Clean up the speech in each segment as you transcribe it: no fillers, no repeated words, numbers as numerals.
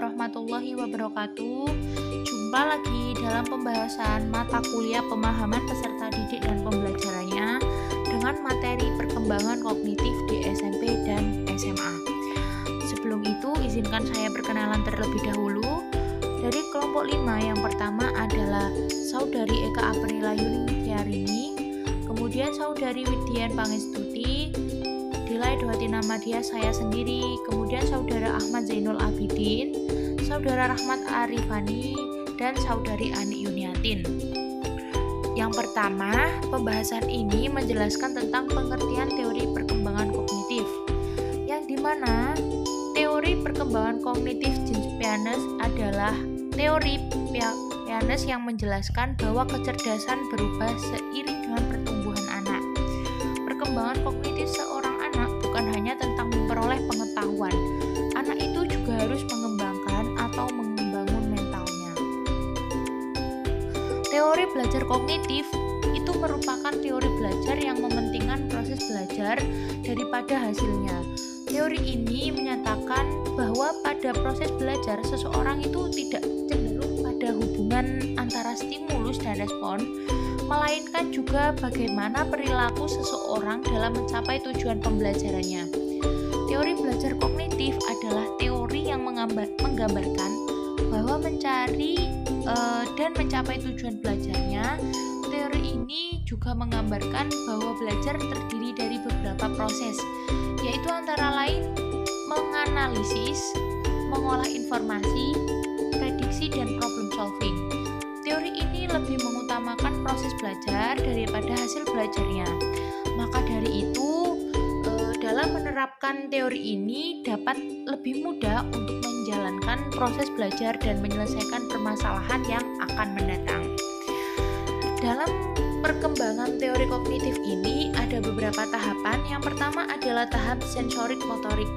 warahmatullahi wabarakatuh. Jumpa lagi dalam pembahasan mata kuliah pemahaman peserta didik dan pembelajarannya dengan materi perkembangan kognitif di SMP dan SMA. Sebelum itu, izinkan saya perkenalan terlebih dahulu. Dari kelompok 5, yang pertama adalah Saudari Eka Aprila Yuniarini, kemudian Saudari Widian Pangestuti, Dila Edwati Namadia, saya sendiri, kemudian Saudara Ahmad Zainul Abidin, Saudara Rahmat Arifani, dan Saudari Ani Yuniatin. Yang pertama, pembahasan ini menjelaskan tentang pengertian teori perkembangan kognitif, yang dimana teori perkembangan kognitif James Piaget adalah teori Piaget yang menjelaskan bahwa kecerdasan berubah seiring dengan pertumbuhan anak. Perkembangan kognitif seorang anak bukan hanya tentang memperoleh pengetahuan, anak itu juga harus mengembangkan atau membangun mentalnya. Teori belajar kognitif itu merupakan teori belajar yang mementingkan proses belajar daripada hasilnya. Teori ini menyatakan bahwa pada proses belajar seseorang itu tidak cenderung pada hubungan antara stimulus dan respon, melainkan juga bagaimana perilaku seseorang dalam mencapai tujuan pembelajarannya. Teori belajar kognitif adalah teori yang menggambarkan bahwa mencari dan mencapai tujuan belajarnya. Teori ini juga menggambarkan bahwa belajar terdiri dari beberapa proses, yaitu antara lain menganalisis, mengolah informasi, prediksi, dan problem solving. Teori ini lebih mengutamakan proses belajar daripada hasil belajarnya. Maka dari itu, dalam menerapkan teori ini dapat lebih mudah untuk menjalankan proses belajar dan menyelesaikan permasalahan yang akan mendatang. Dalam perkembangan teori kognitif ini ada beberapa tahapan. Yang pertama adalah tahap sensorik motorik,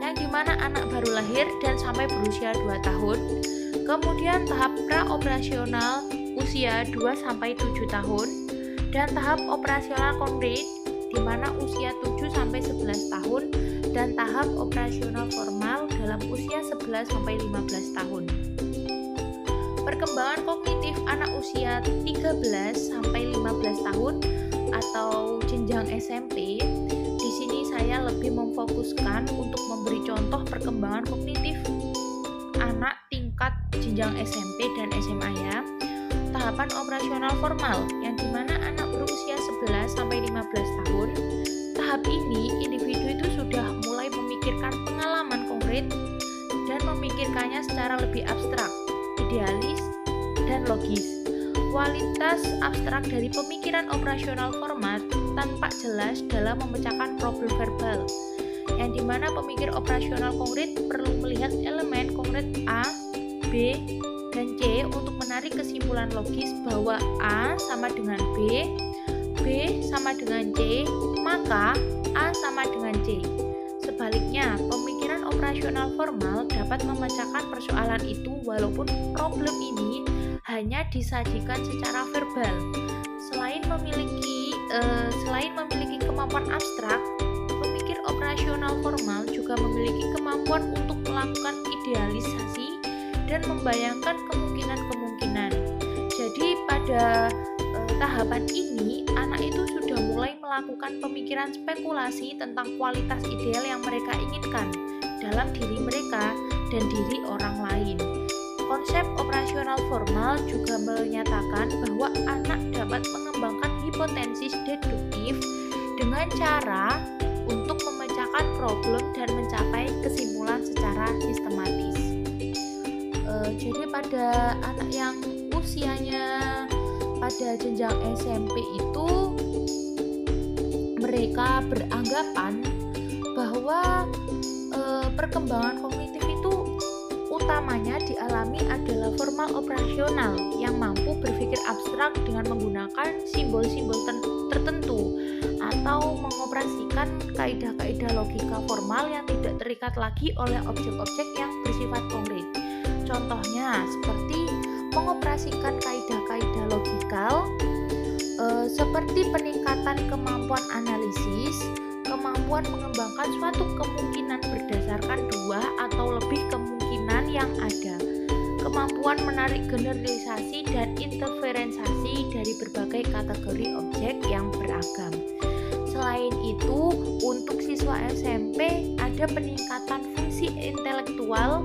yang dimana anak baru lahir dan sampai berusia 2 tahun. Kemudian tahap pra-operasional usia 2-7 tahun, dan tahap operasional konkret di mana usia 7-11 tahun, dan tahap operasional formal dalam usia 11-15 tahun. Perkembangan kognitif anak usia 13-15 tahun atau jenjang SMP. Di sini saya lebih memfokuskan untuk memberi contoh perkembangan kognitif anak tingkat jenjang SMP dan SMA ya. Tahapan operasional formal, yang dimana anak berusia 11-15 tahun. Tahap ini individu itu sudah mulai memikirkan pengalaman konkret dan memikirkannya secara lebih abstrak, idealis, dan logis. Kualitas abstrak dari pemikiran operasional formal tampak jelas dalam memecahkan problem verbal, yang dimana pemikir operasional konkret perlu melihat elemen konkret A, B, dan C untuk menarik kesimpulan logis bahwa A sama dengan B, B sama dengan C, maka A sama dengan C. Sebaliknya, pemikiran operasional formal dapat memecahkan persoalan itu walaupun problem ini hanya disajikan secara verbal. Selain memiliki kemampuan abstrak, pemikir operasional formal juga memiliki kemampuan untuk melakukan idealisasi dan membayangkan kemungkinan-kemungkinan. Jadi pada tahapan ini, anak itu sudah mulai melakukan pemikiran spekulasi tentang kualitas ideal yang mereka inginkan dalam diri mereka dan diri orang lain. Konsep operasional formal juga menyatakan bahwa anak dapat mengembangkan hipotesis deduktif dengan cara untuk memecahkan problem dan mencapai kesimpulan secara sistematis. Jadi pada anak yang usianya pada jenjang SMP itu, mereka beranggapan bahwa perkembangan kognitif itu utamanya dialami adalah formal operasional yang mampu berpikir abstrak dengan menggunakan simbol-simbol tertentu atau mengoperasikan kaidah-kaidah logika formal yang tidak terikat lagi oleh objek-objek yang bersifat konkret. Contohnya seperti mengoperasikan kaidah-kaidah logikal seperti peningkatan kemampuan analisis, kemampuan mengembangkan suatu kemungkinan berdasarkan 2 atau lebih kemungkinan yang ada, kemampuan menarik generalisasi dan interferensiasi dari berbagai kategori objek yang beragam. Selain itu, untuk siswa SMP ada peningkatan fungsi intelektual,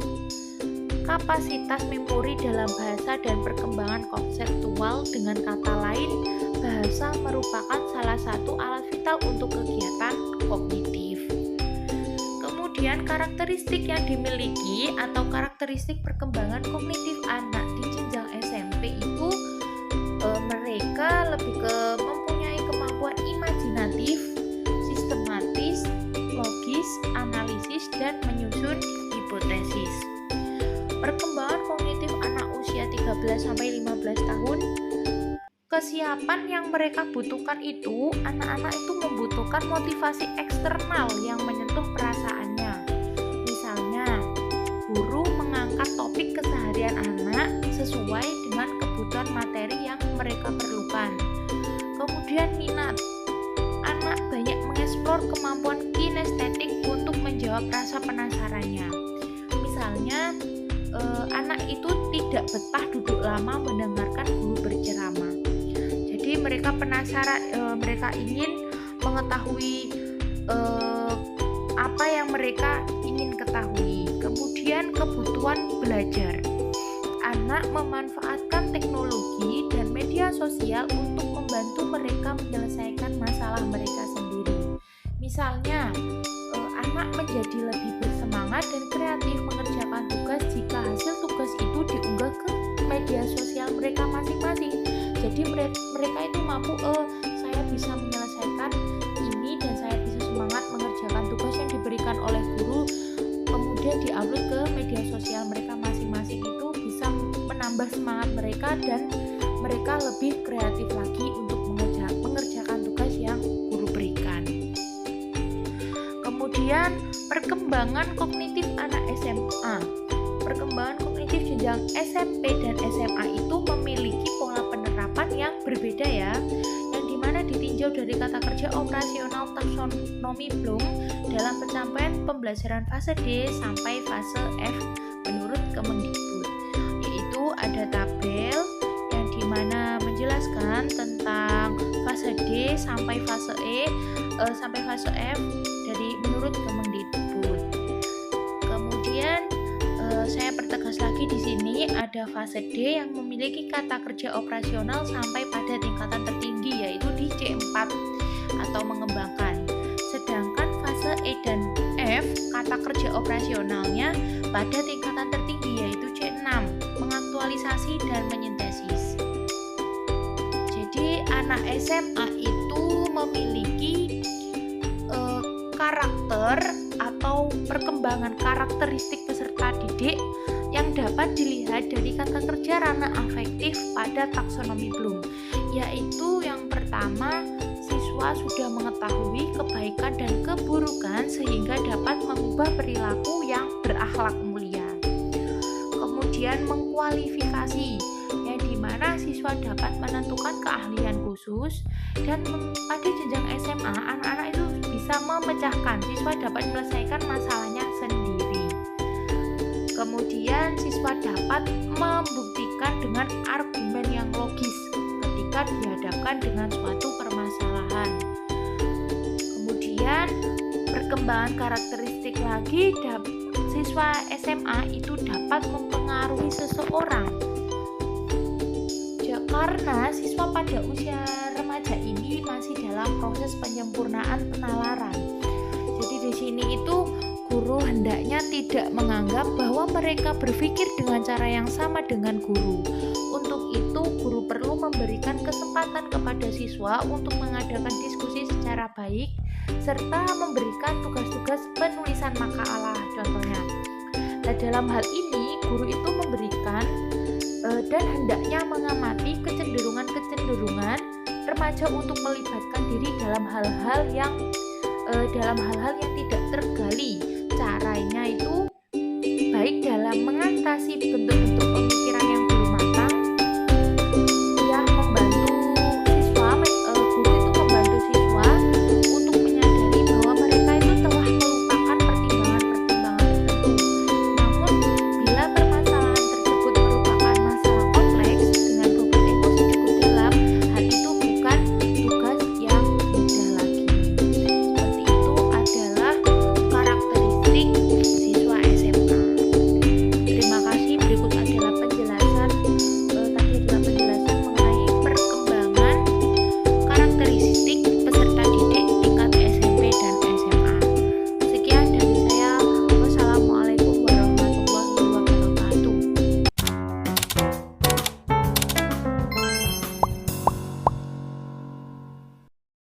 kapasitas memori dalam bahasa dan perkembangan konseptual. Dengan kata lain, bahasa merupakan salah satu alat vital untuk kegiatan kognitif. Kemudian karakteristik yang dimiliki atau karakteristik perkembangan kognitif anak di jenjang SMP itu mereka lebih ke mempunyai kemampuan imajinatif, sistematis, logis, analisis, dan menyusun hipotesis. Perkembangan kognitif anak usia 13-15 tahun, kesiapan yang mereka butuhkan itu, anak-anak itu membutuhkan motivasi eksternal yang menyentuh perasaannya. Misalnya, guru mengangkat topik keseharian anak sesuai dengan kebutuhan materi yang mereka perlukan. Kemudian minat, anak banyak mengeksplor kemampuan kinestetik untuk menjawab rasa penasarannya. Misalnya, anak itu tidak betah duduk lama mendengarkan guru berceramah. Jadi mereka penasaran, mereka ingin mengetahui apa yang mereka ingin ketahui. Kemudian kebutuhan belajar, anak memanfaatkan teknologi dan media sosial untuk membantu mereka menyelesaikan masalah mereka sendiri. Misalnya, anak menjadi lebih bersemangat dan kreatif mengerjakan tugas jika hasil tugas itu diunggah ke media sosial mereka masing-masing. Jadi mereka itu mampu, saya bisa menyelesaikan ini dan saya bisa semangat mengerjakan tugas yang diberikan oleh guru, kemudian diupload ke media sosial mereka masing-masing. Itu bisa menambah semangat mereka dan mereka lebih kreatif lagi untuk mengerjakan tugas yang guru berikan. Kemudian perkembangan kognitif anak SMA. Perkembangan kognitif jenjang SMP dan SMA itu memiliki pola penerapan yang berbeda ya, yang dimana ditinjau dari kata kerja operasional taksonomi Bloom dalam pencapaian pembelajaran fase D sampai fase F menurut Kemendikbud, yaitu ada tabel yang dimana menjelaskan tentang fase D sampai fase E sampai fase F dari menurut Kemendikbud. Kemudian saya pertegas lagi di sini ada fase D yang memiliki kata kerja operasional sampai pada tingkatan tertinggi yaitu di C4 atau mengembangkan. Sedangkan fase E dan F kata kerja operasionalnya pada tingkatan tertinggi yaitu C6 mengaktualisasi dan menyintesis. Jadi anak SMA itu memiliki karakter atau perkembangan karakteristik peserta didik yang dapat dilihat dari kata kerja ranah afektif pada taksonomi Bloom, yaitu yang pertama, siswa sudah mengetahui kebaikan dan keburukan sehingga dapat mengubah perilaku yang berakhlak mulia. Kemudian mengkualifikasi, yang dimana siswa dapat menentukan keahlian khusus, dan pada jenjang SMA anak-anak itu bisa memecahkan, siswa dapat menyelesaikan masalahnya sendiri. Kemudian siswa dapat membuktikan dengan argumen yang logis ketika dihadapkan dengan suatu permasalahan. Kemudian perkembangan karakteristik lagi, siswa SMA itu dapat mempengaruhi seseorang. Karena siswa pada usia remaja ini masih dalam proses penyempurnaan penalaran. Jadi di sini itu guru hendaknya tidak menganggap bahwa mereka berpikir dengan cara yang sama dengan guru. Untuk itu guru perlu memberikan kesempatan kepada siswa untuk mengadakan diskusi secara baik serta memberikan tugas-tugas penulisan makalah contohnya. Nah, dalam hal ini guru itu memberikan dan hendaknya mengamati kecenderungan remaja untuk melibatkan diri dalam hal-hal yang tidak tergali. Caranya itu baik dalam mengatasi bentuk